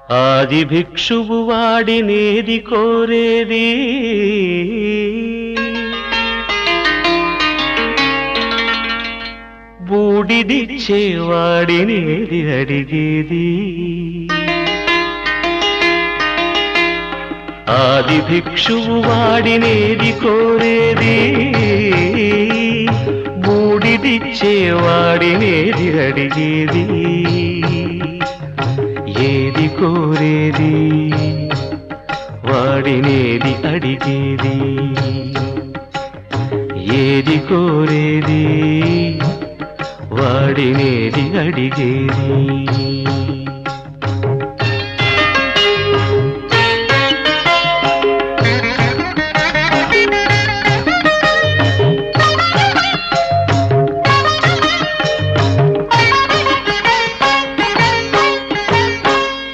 ఆది భిక్షువు వాడినేది కోరేది బూడిదిచ్చేవాడినేది అడిగేది ఆది భిక్షువు వాడినేది కోరేది బూడిదిచ్చేవాడినేది అడిగేది ఏది కోరేది వాడినేది అడిగేది ఏది కోరేది వాడినేది అడిగేది